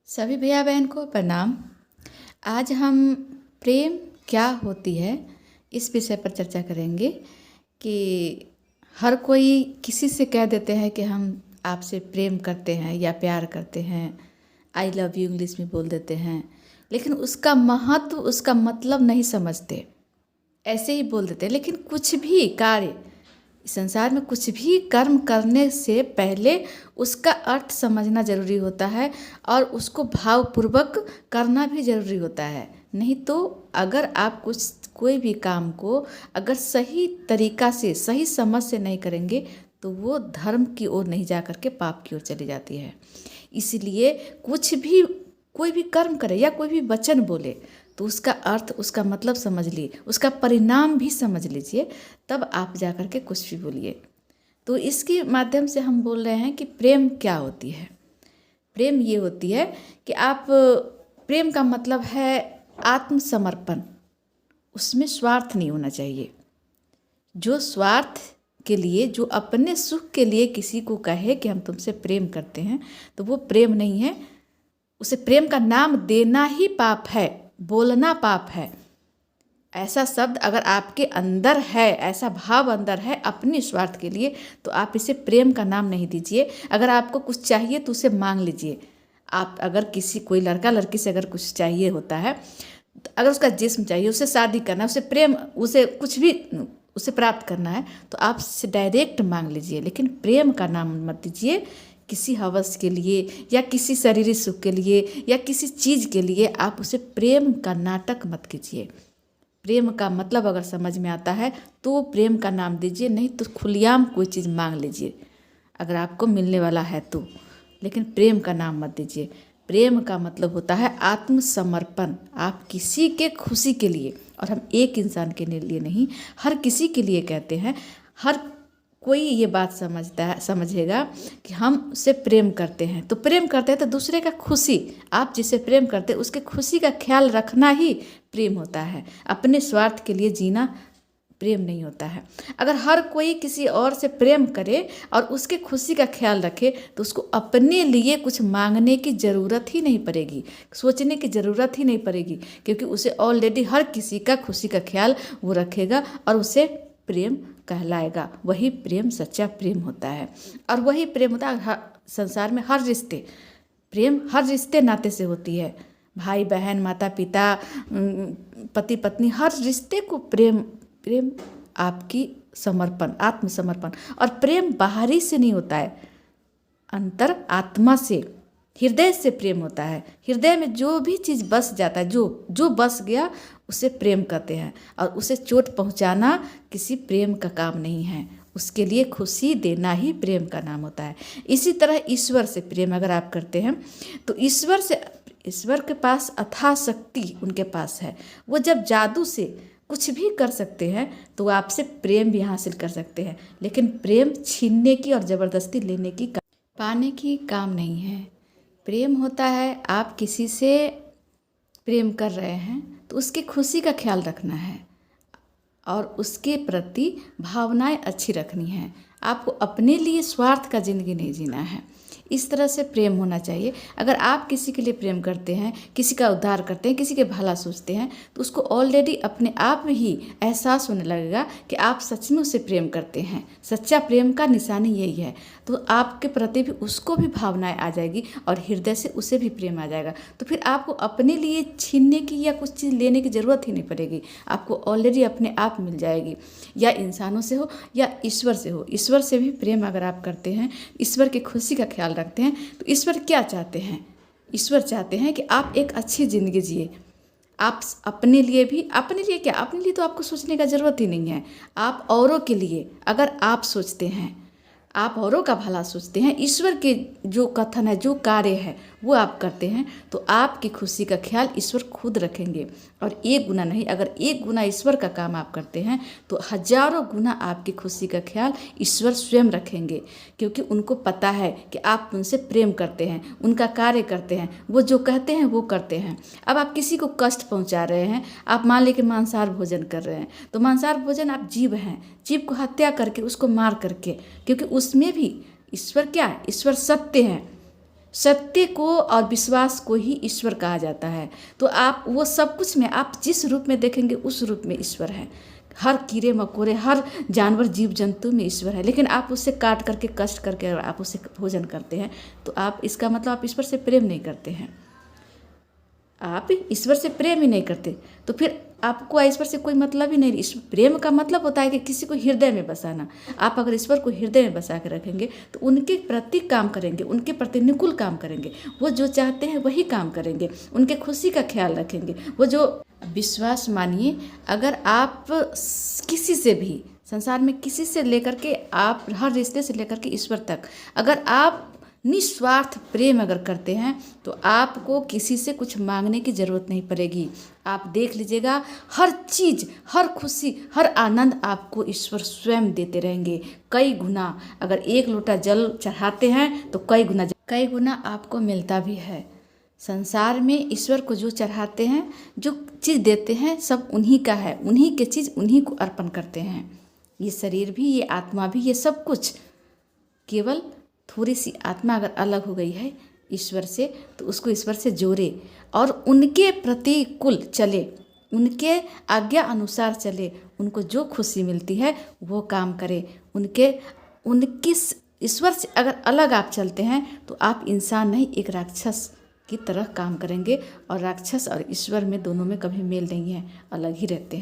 सभी भैया बहन को प्रणाम। आज हम प्रेम क्या होती है इस विषय पर चर्चा करेंगे कि हर कोई किसी से कह देते हैं कि हम आपसे प्रेम करते हैं या प्यार करते हैं, आई लव यू इंग्लिश में बोल देते हैं, लेकिन उसका महत्व, उसका मतलब नहीं समझते, ऐसे ही बोल देते हैं। लेकिन कुछ भी कार्य इस संसार में, कुछ भी कर्म करने से पहले उसका अर्थ समझना जरूरी होता है और उसको भावपूर्वक करना भी जरूरी होता है। नहीं तो अगर आप कोई भी काम को अगर सही तरीका से, सही समझ से नहीं करेंगे तो वो धर्म की ओर नहीं जा कर के पाप की ओर चली जाती है। इसलिए कुछ भी, कोई भी कर्म करे या कोई भी वचन बोले तो उसका अर्थ, उसका मतलब समझ लिए, उसका परिणाम भी समझ लीजिए, तब आप जा कर के कुछ भी बोलिए। तो इसके माध्यम से हम बोल रहे हैं कि प्रेम क्या होती है। प्रेम ये होती है कि आप, प्रेम का मतलब है आत्मसमर्पण, उसमें स्वार्थ नहीं होना चाहिए। जो स्वार्थ के लिए, जो अपने सुख के लिए किसी को कहे कि हम तुमसे प्रेम करते हैं, तो वो प्रेम नहीं है। उसे प्रेम का नाम देना ही पाप है, बोलना पाप है। ऐसा शब्द अगर आपके अंदर है, ऐसा भाव अंदर है अपने स्वार्थ के लिए, तो आप इसे प्रेम का नाम नहीं दीजिए। अगर आपको कुछ चाहिए तो उसे मांग लीजिए। आप अगर कोई लड़का लड़की से अगर कुछ चाहिए होता है, अगर उसका जिस्म चाहिए, उसे शादी करना है, उसे प्रेम, उसे कुछ भी उसे प्राप्त करना है, तो आप उससे डायरेक्ट मांग लीजिए। लेकिन प्रेम का नाम मत दीजिए किसी हवस के लिए या किसी शारीरिक सुख के लिए या किसी चीज़ के लिए। आप उसे प्रेम का नाटक मत कीजिए। प्रेम का मतलब अगर समझ में आता है तो प्रेम का नाम दीजिए, नहीं तो खुलेआम कोई चीज़ मांग लीजिए अगर आपको मिलने वाला है तो। लेकिन प्रेम का नाम मत दीजिए। प्रेम का मतलब होता है आत्मसमर्पण। आप किसी के खुशी के लिए, और हम एक इंसान के लिए नहीं, हर किसी के लिए कहते हैं। हर कोई ये बात समझेगा कि हम उससे प्रेम करते हैं। तो प्रेम करते हैं तो दूसरे का खुशी, आप जिसे प्रेम करते हैं उसके खुशी का ख्याल रखना ही प्रेम होता है। अपने स्वार्थ के लिए जीना प्रेम नहीं होता है। अगर हर कोई किसी और से प्रेम करे और उसके खुशी का ख्याल रखे तो उसको अपने लिए कुछ मांगने की ज़रूरत ही नहीं पड़ेगी, सोचने की ज़रूरत ही नहीं पड़ेगी, क्योंकि उसे ऑलरेडी हर किसी का खुशी का ख्याल वो रखेगा और उसे प्रेम कहलाएगा। वही प्रेम सच्चा प्रेम होता है। और वही प्रेम होता है संसार में हर रिश्ते, प्रेम हर रिश्ते नाते से होती है। भाई बहन, माता पिता, पति पत्नी, हर रिश्ते को प्रेम आपकी समर्पण, आत्मसमर्पण। और प्रेम बाहरी से नहीं होता है, अंतर आत्मा से, हृदय से प्रेम होता है। हृदय में जो भी चीज़ बस जाता है, जो बस गया उसे प्रेम कहते हैं। और उसे चोट पहुंचाना किसी प्रेम का काम नहीं है। उसके लिए खुशी देना ही प्रेम का नाम होता है। इसी तरह ईश्वर से प्रेम अगर आप करते हैं तो ईश्वर के पास अथाह शक्ति उनके पास है। वो जब जादू से कुछ भी कर सकते हैं तो वो आपसे प्रेम भी हासिल कर सकते हैं। लेकिन प्रेम छीनने की और ज़बरदस्ती लेने की, पाने की काम नहीं है। प्रेम होता है आप किसी से प्रेम कर रहे हैं तो उसकी खुशी का ख्याल रखना है और उसके प्रति भावनाएं अच्छी रखनी है। आपको अपने लिए स्वार्थ का ज़िंदगी नहीं जीना है। इस तरह से प्रेम होना चाहिए। अगर आप किसी के लिए प्रेम करते हैं, किसी का उद्धार करते हैं, किसी के भला सोचते हैं, तो उसको ऑलरेडी अपने आप में ही एहसास होने लगेगा कि आप सच में उससे प्रेम करते हैं। सच्चा प्रेम का निशानी यही है। तो आपके प्रति भी उसको भी भावनाएं आ जाएगी और हृदय से उसे भी प्रेम आ जाएगा। तो फिर आपको अपने लिए छीनने की या कुछ चीज़ लेने की ज़रूरत ही नहीं पड़ेगी। आपको ऑलरेडी अपने आप मिल जाएगी, या इंसानों से हो या ईश्वर से हो। ईश्वर से भी प्रेम अगर आप करते हैं, ईश्वर की खुशी का ख्याल रखते हैं, तो ईश्वर क्या चाहते हैं? ईश्वर चाहते हैं कि आप एक अच्छी ज़िंदगी जिए। आप अपने लिए भी, अपने लिए क्या, अपने लिए तो आपको सोचने का ज़रूरत ही नहीं है। आप औरों के लिए अगर आप सोचते हैं, आप औरों का भला सोचते हैं, ईश्वर के जो कथन है, जो कार्य है वो आप करते हैं, तो आपकी खुशी का ख्याल ईश्वर खुद रखेंगे। और एक गुना नहीं, अगर एक गुना ईश्वर का काम आप करते हैं तो हजारों गुना आपकी खुशी का ख्याल ईश्वर स्वयं रखेंगे। क्योंकि उनको पता है कि आप उनसे प्रेम करते हैं, उनका कार्य करते हैं, वो जो कहते हैं वो करते हैं। अब आप किसी को कष्ट पहुंचा रहे हैं, आप मान लें कि मांसाहार भोजन कर रहे हैं, तो मांसाहार भोजन, आप जीव हैं, जीव को हत्या करके, उसको मार करके, क्योंकि उसमें भी ईश्वर क्या है? ईश्वर सत्य है। सत्य को और विश्वास को ही ईश्वर कहा जाता है। तो आप वो सब कुछ में आप जिस रूप में देखेंगे उस रूप में ईश्वर है। हर कीड़े मकोड़े, हर जानवर, जीव जंतु में ईश्वर है। लेकिन आप उससे काट करके, कष्ट करके अगर आप उससे भोजन करते हैं तो आप, इसका मतलब आप ईश्वर से प्रेम नहीं करते हैं। आप ईश्वर से प्रेम ही नहीं करते तो फिर आपको ईश्वर से कोई मतलब ही नहीं। ईश्वर प्रेम का मतलब होता है कि किसी को हृदय में बसाना। आप अगर ईश्वर को हृदय में बसा के रखेंगे तो उनके प्रति काम करेंगे, उनके प्रतिकूल काम करेंगे, वो जो चाहते हैं वही काम करेंगे, उनके खुशी का ख्याल रखेंगे। वो जो विश्वास मानिए, अगर आप किसी से भी संसार में किसी से लेकर के, आप हर रिश्ते से लेकर के ईश्वर तक, अगर आप निस्वार्थ प्रेम अगर करते हैं तो आपको किसी से कुछ मांगने की ज़रूरत नहीं पड़ेगी। आप देख लीजिएगा, हर चीज़, हर खुशी, हर आनंद आपको ईश्वर स्वयं देते रहेंगे कई गुना। अगर एक लोटा जल चढ़ाते हैं तो कई गुना आपको मिलता भी है। संसार में ईश्वर को जो चढ़ाते हैं, जो चीज़ देते हैं, सब उन्हीं का है। उन्हीं के चीज़ उन्हीं को अर्पण करते हैं। ये शरीर भी, ये आत्मा भी, ये सब कुछ, केवल थोड़ी सी आत्मा अगर अलग हो गई है ईश्वर से तो उसको ईश्वर से जोड़े और उनके प्रतिकूल चले, उनके आज्ञा अनुसार चले। उनको जो खुशी मिलती है वो काम करे। उनकी ईश्वर से अगर अलग आप चलते हैं तो आप इंसान नहीं, एक राक्षस की तरह काम करेंगे। और राक्षस और ईश्वर में, दोनों में कभी मेल नहीं है, अलग ही रहते हैं।